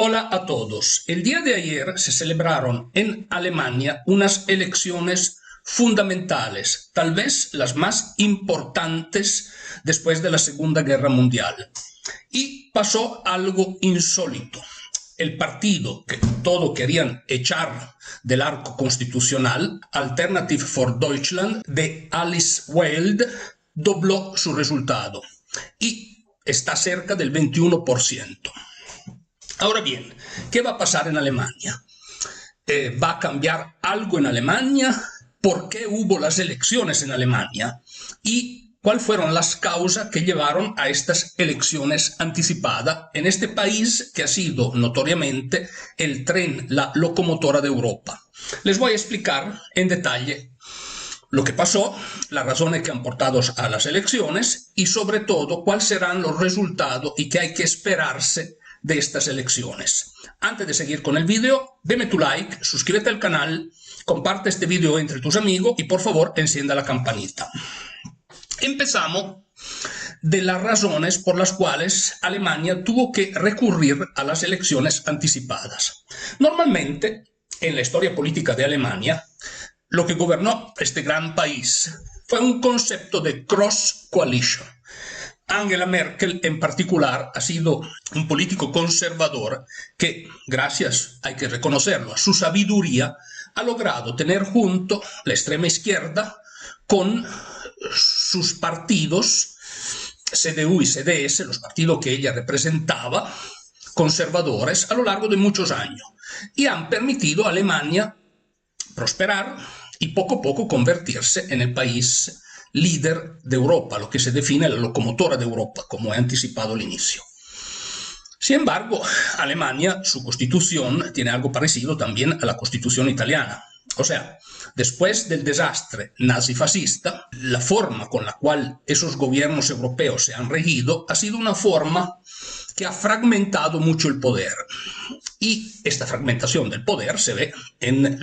Hola a todos. El día de ayer se celebraron en Alemania unas elecciones fundamentales, tal vez las más importantes después de la Segunda Guerra Mundial. Y pasó algo insólito. El partido que todo querían echar del arco constitucional, Alternative for Deutschland, de Alice Weidel, dobló su resultado y está cerca del 21%. Ahora bien, ¿qué va a pasar en Alemania? ¿Va a cambiar algo en Alemania? ¿Por qué hubo las elecciones en Alemania? ¿Y cuáles fueron las causas que llevaron a estas elecciones anticipadas en este país que ha sido notoriamente el tren, la locomotora de Europa? Les voy a explicar en detalle lo que pasó, las razones que han portado a las elecciones y sobre todo cuáles serán los resultados y qué hay que esperarse de estas elecciones. Antes de seguir con el vídeo, dame tu like, suscríbete al canal, comparte este vídeo entre tus amigos y por favor encienda la campanita. Empezamos de las razones por las cuales Alemania tuvo que recurrir a las elecciones anticipadas. Normalmente, en la historia política de Alemania, lo que gobernó este gran país fue un concepto de cross coalition. Angela Merkel en particular ha sido un político conservador que, gracias, hay que reconocerlo, a su sabiduría, ha logrado tener junto la extrema izquierda con sus partidos, CDU y CDS, los partidos que ella representaba, conservadores, a lo largo de muchos años, y han permitido a Alemania prosperar y poco a poco convertirse en el país líder de Europa, lo que se define la locomotora de Europa, como he anticipado al inicio. Sin embargo, Alemania, su constitución, tiene algo parecido también a la constitución italiana. O sea, después del desastre nazifascista, la forma con la cual esos gobiernos europeos se han regido ha sido una forma que ha fragmentado mucho el poder. Y esta fragmentación del poder se ve en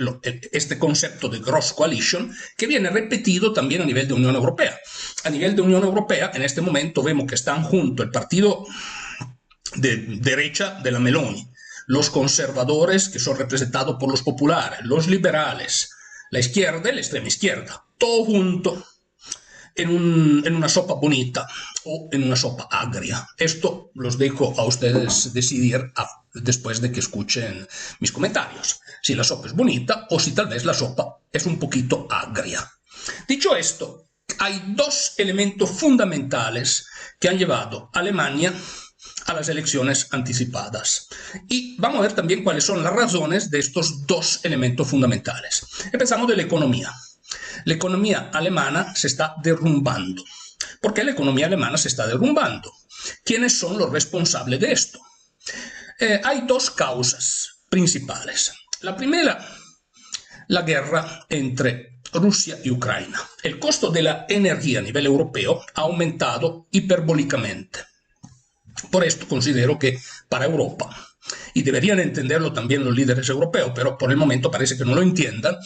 este concepto de cross coalition que viene repetido también a nivel de Unión Europea. A nivel de Unión Europea, en este momento vemos que están juntos el partido de derecha de la Meloni, los conservadores que son representados por los populares, los liberales, la izquierda y la extrema izquierda, todo junto en una sopa bonita o en una sopa agria. Esto los dejo a ustedes decidir después de que escuchen mis comentarios. Si la sopa es bonita o si tal vez la sopa es un poquito agria. Dicho esto, hay dos elementos fundamentales que han llevado a Alemania a las elecciones anticipadas. Y vamos a ver también cuáles son las razones de estos dos elementos fundamentales. Empezamos de la economía. La economía alemana se está derrumbando. ¿Por qué la economía alemana se está derrumbando? ¿Quiénes son los responsables de esto? Hay dos causas principales. La primera, la guerra entre Rusia y Ucrania. El costo de la energía a nivel europeo ha aumentado hiperbólicamente. Por esto considero que para Europa, y deberían entenderlo también los líderes europeos, pero por el momento parece que no lo entiendan,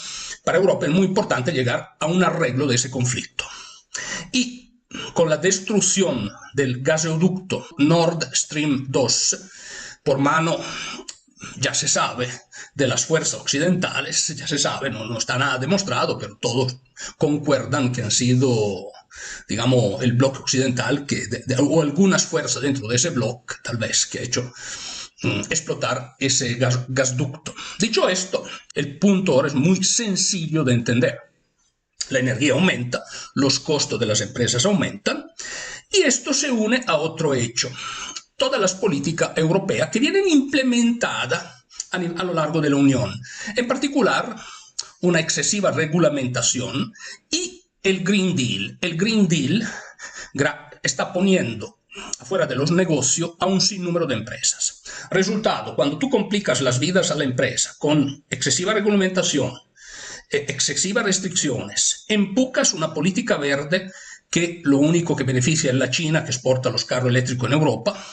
para Europa es muy importante llegar a un arreglo de ese conflicto. Y con la destrucción del gasoducto Nord Stream 2 por mano, ya se sabe, de las fuerzas occidentales, ya se sabe, no está nada demostrado, pero todos concuerdan que han sido, digamos, el bloque occidental o algunas fuerzas dentro de ese bloque, tal vez, que ha hecho explotar ese gasducto. Dicho esto, el punto ahora es muy sencillo de entender. La energía aumenta, los costos de las empresas aumentan, y esto se une a otro hecho. Todas las políticas europeas que vienen implementadas a lo largo de la Unión, en particular una excesiva regulamentación y el Green Deal. El Green Deal está poniendo afuera de los negocios a un sinnúmero de empresas. Resultado, cuando tú complicas las vidas a la empresa con excesiva regulamentación, excesivas restricciones, empujas una política verde que lo único que beneficia es la China, que exporta los carros eléctricos en Europa.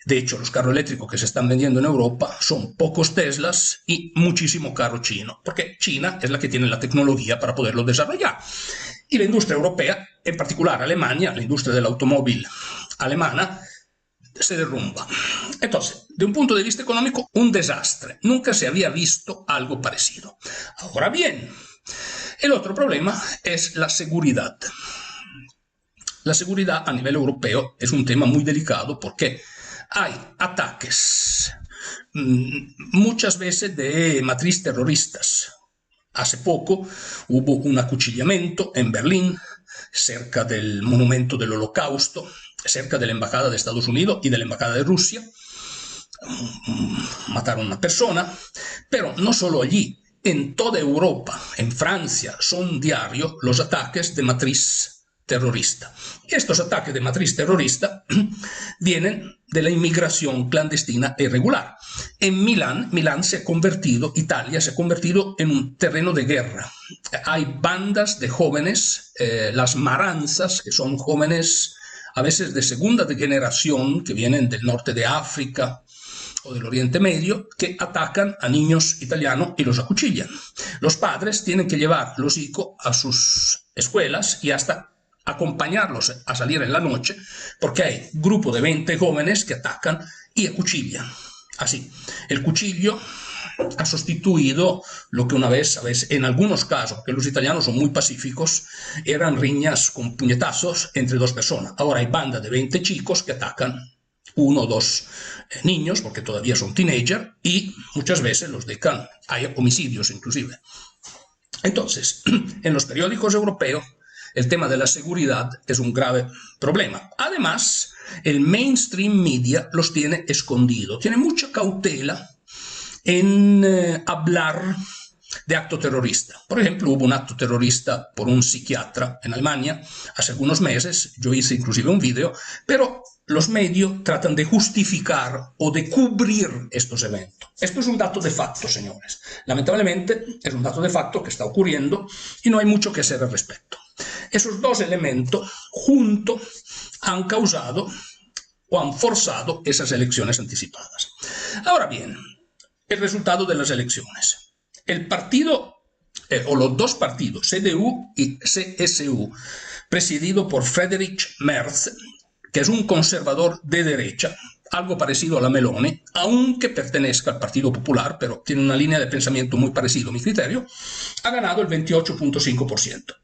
De hecho, los carros eléctricos que se están vendiendo en Europa son pocos Teslas y muchísimo carro chino, porque China es la que tiene la tecnología para poderlo desarrollar. Y la industria europea, en particular Alemania, la industria del automóvil alemana, se derrumba. Entonces, de un punto de vista económico, un desastre. Nunca se había visto algo parecido. Ahora bien, el otro problema es la seguridad. La seguridad a nivel europeo es un tema muy delicado porque hay ataques muchas veces de matriz terroristas. Hace poco hubo un acuchillamiento en Berlín, cerca del monumento del Holocausto, cerca de la embajada de Estados Unidos y de la embajada de Rusia. Mataron a una persona, pero no solo allí, en toda Europa, en Francia, son diarios los ataques de matriz terrorista. Y estos ataques de matriz terrorista vienen de la inmigración clandestina e irregular. En Milán se ha convertido, Italia se ha convertido en un terreno de guerra. Hay bandas de jóvenes, las maranzas, que son jóvenes a veces de segunda generación, que vienen del norte de África o del Oriente Medio, que atacan a niños italianos y los acuchillan. Los padres tienen que llevar los hijos a sus escuelas y hasta acompañarlos a salir en la noche, porque hay un grupo de 20 jóvenes que atacan y acuchillan. Así, el cuchillo ha sustituido lo que una vez, en algunos casos, que los italianos son muy pacíficos, eran riñas con puñetazos entre dos personas. Ahora hay bandas de 20 chicos que atacan uno o dos niños, porque todavía son teenagers, y muchas veces los dejan, hay homicidios inclusive. Entonces, en los periódicos europeos, el tema de la seguridad es un grave problema. Además, el mainstream media los tiene escondidos, tiene mucha cautela en hablar de acto terrorista. Por ejemplo, hubo un acto terrorista por un psiquiatra en Alemania hace algunos meses, yo hice inclusive un video, pero los medios tratan de justificar o de cubrir estos eventos. Esto es un dato de facto, señores. Lamentablemente es un dato de facto que está ocurriendo y no hay mucho que hacer al respecto. Esos dos elementos juntos han causado o han forzado esas elecciones anticipadas. Ahora bien, el resultado de las elecciones. El partido, o los dos partidos, CDU y CSU, presidido por Friedrich Merz, que es un conservador de derecha, algo parecido a la Meloni, aunque pertenezca al Partido Popular, pero tiene una línea de pensamiento muy parecida a mi criterio, ha ganado el 28.5%.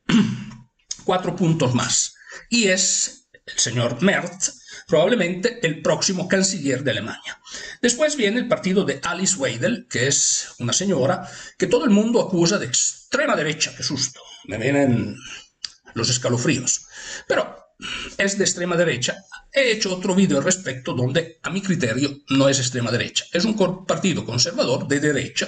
4 puntos más. Y es el señor Merz probablemente el próximo canciller de Alemania. Después viene el partido de Alice Weidel, que es una señora que todo el mundo acusa de extrema derecha. ¡Qué susto! Me vienen los escalofríos. Pero es de extrema derecha. He hecho otro vídeo al respecto donde, a mi criterio, no es extrema derecha. Es un partido conservador de derecha,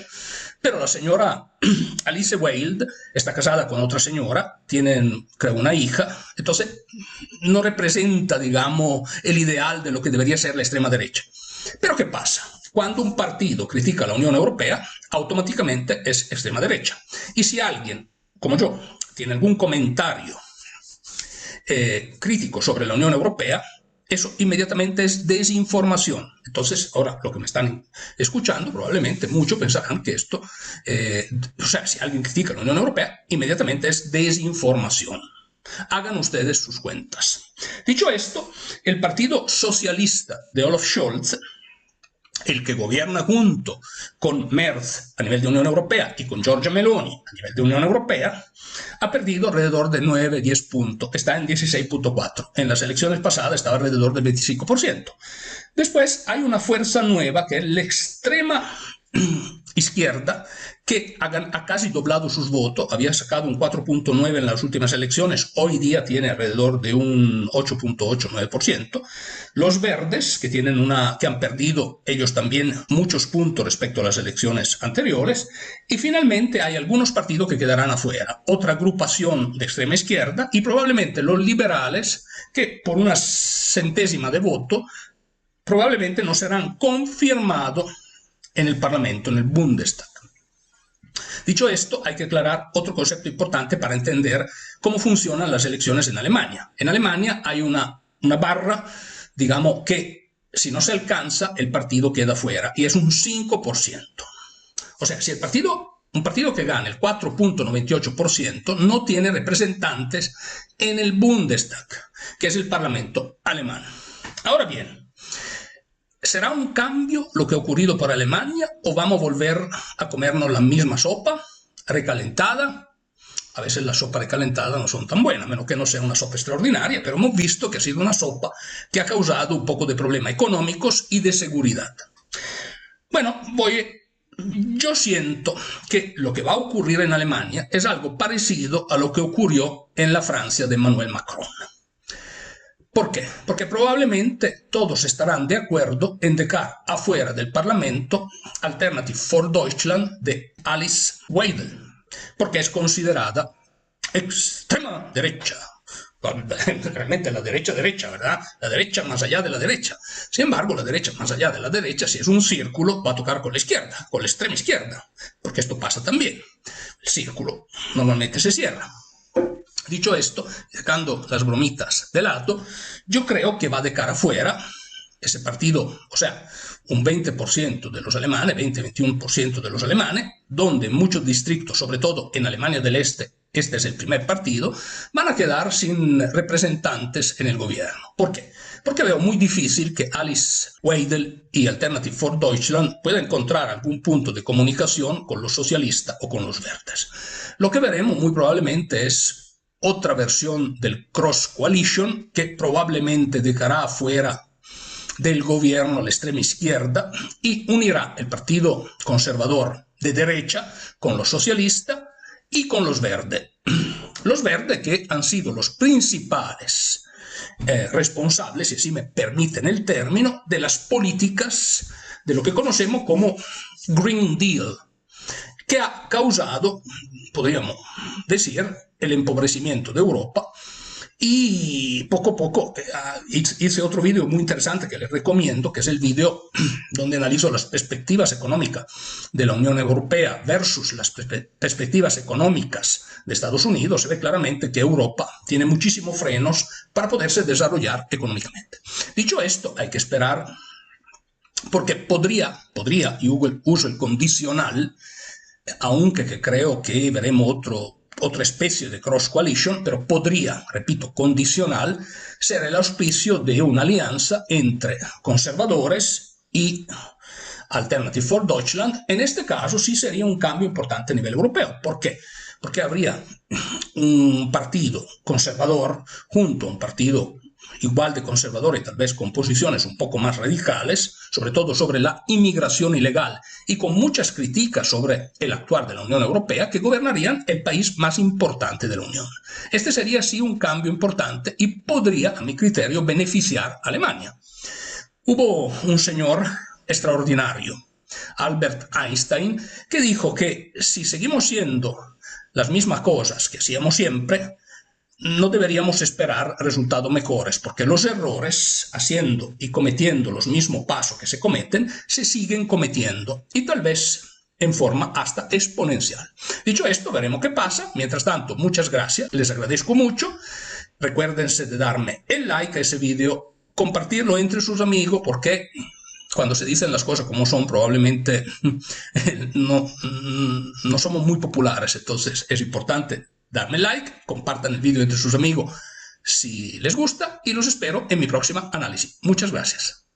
pero la señora Alice Weidel está casada con otra señora, tienen, creo, una hija, entonces no representa, digamos, el ideal de lo que debería ser la extrema derecha. Pero ¿qué pasa? Cuando un partido critica a la Unión Europea, automáticamente es extrema derecha. Y si alguien, como yo, tiene algún comentario crítico sobre la Unión Europea, eso inmediatamente es desinformación. Entonces, ahora lo que me están escuchando, probablemente muchos pensarán que esto, o sea, si alguien critica la Unión Europea, inmediatamente es desinformación. Hagan ustedes sus cuentas. Dicho esto, el Partido Socialista de Olaf Scholz, el que gobierna junto con Merz a nivel de Unión Europea y con Giorgia Meloni a nivel de Unión Europea, ha perdido alrededor de 9-10 puntos, está en 16.4. En las elecciones pasadas estaba alrededor del 25%. Después hay una fuerza nueva que es la extrema izquierda, que ha casi doblado sus votos, había sacado un 4.9 en las últimas elecciones, hoy día tiene alrededor de un 8.8-9%. Los verdes, que han perdido ellos también muchos puntos respecto a las elecciones anteriores, y finalmente hay algunos partidos que quedarán afuera, otra agrupación de extrema izquierda y probablemente los liberales, que por una centésima de voto probablemente no serán confirmados en el Parlamento, en el Bundestag. Dicho esto, hay que aclarar otro concepto importante para entender cómo funcionan las elecciones en Alemania. En Alemania hay una barra, digamos, que si no se alcanza, el partido queda fuera, y es un 5%. O sea, si un partido que gane el 4.98% no tiene representantes en el Bundestag, que es el Parlamento alemán. Ahora bien, ¿Será un cambio lo que ha ocurrido para Alemania o vamos a volver a comernos la misma sopa recalentada? A veces las sopas recalentadas no son tan buenas, a menos que no sea una sopa extraordinaria, pero hemos visto que ha sido una sopa que ha causado un poco de problemas económicos y de seguridad. Bueno, yo siento que lo que va a ocurrir en Alemania es algo parecido a lo que ocurrió en la Francia de Emmanuel Macron. ¿Por qué? Porque probablemente todos estarán de acuerdo en dejar afuera del Parlamento Alternative for Deutschland de Alice Weidel, porque es considerada extrema derecha. Realmente la derecha, ¿verdad? La derecha más allá de la derecha. Sin embargo, la derecha más allá de la derecha, si es un círculo, va a tocar con la izquierda, con la extrema izquierda, porque esto pasa también. El círculo normalmente se cierra. Dicho esto, sacando las bromitas de lado, yo creo que va de cara afuera ese partido, o sea, un 20% de los alemanes, 20-21% de los alemanes, donde en muchos distritos, sobre todo en Alemania del Este es el primer partido, van a quedar sin representantes en el gobierno. ¿Por qué? Porque veo muy difícil que Alice Weidel y Alternative for Deutschland puedan encontrar algún punto de comunicación con los socialistas o con los verdes. Lo que veremos muy probablemente es otra versión del Cross Coalition que probablemente dejará afuera del gobierno a la extrema izquierda y unirá el partido conservador de derecha con los socialistas y con los verdes. Los verdes que han sido los principales responsables, si así me permiten el término, de las políticas de lo que conocemos como Green Deal, que ha causado, podríamos decir, el empobrecimiento de Europa. Y poco a poco hice otro vídeo muy interesante que les recomiendo, que es el vídeo donde analizo las perspectivas económicas de la Unión Europea versus las perspectivas económicas de Estados Unidos. Se ve claramente que Europa tiene muchísimos frenos para poderse desarrollar económicamente. Dicho esto, hay que esperar, porque podría, y uso el condicional, aunque creo que veremos otra especie de cross coalition, pero podría, repito, condicional, ser el auspicio de una alianza entre conservadores y Alternative for Deutschland. En este caso sí sería un cambio importante a nivel europeo. ¿Por qué? Porque habría un partido conservador junto a un partido igual de conservador y tal vez con posiciones un poco más radicales, sobre todo sobre la inmigración ilegal y con muchas críticas sobre el actuar de la Unión Europea, que gobernarían el país más importante de la Unión. Este sería sí un cambio importante y podría, a mi criterio, beneficiar a Alemania. Hubo un señor extraordinario, Albert Einstein, que dijo que si seguimos siendo las mismas cosas que hacíamos siempre, no deberíamos esperar resultados mejores, porque los errores, haciendo y cometiendo los mismos pasos que se cometen, se siguen cometiendo y tal vez en forma hasta exponencial. Dicho esto, veremos qué pasa. Mientras tanto, muchas gracias, les agradezco mucho. Recuérdense de darme el like a ese vídeo, compartirlo entre sus amigos, porque cuando se dicen las cosas como son, probablemente no somos muy populares, entonces es importante darme like, compartan el vídeo entre sus amigos si les gusta y los espero en mi próxima análisis. Muchas gracias.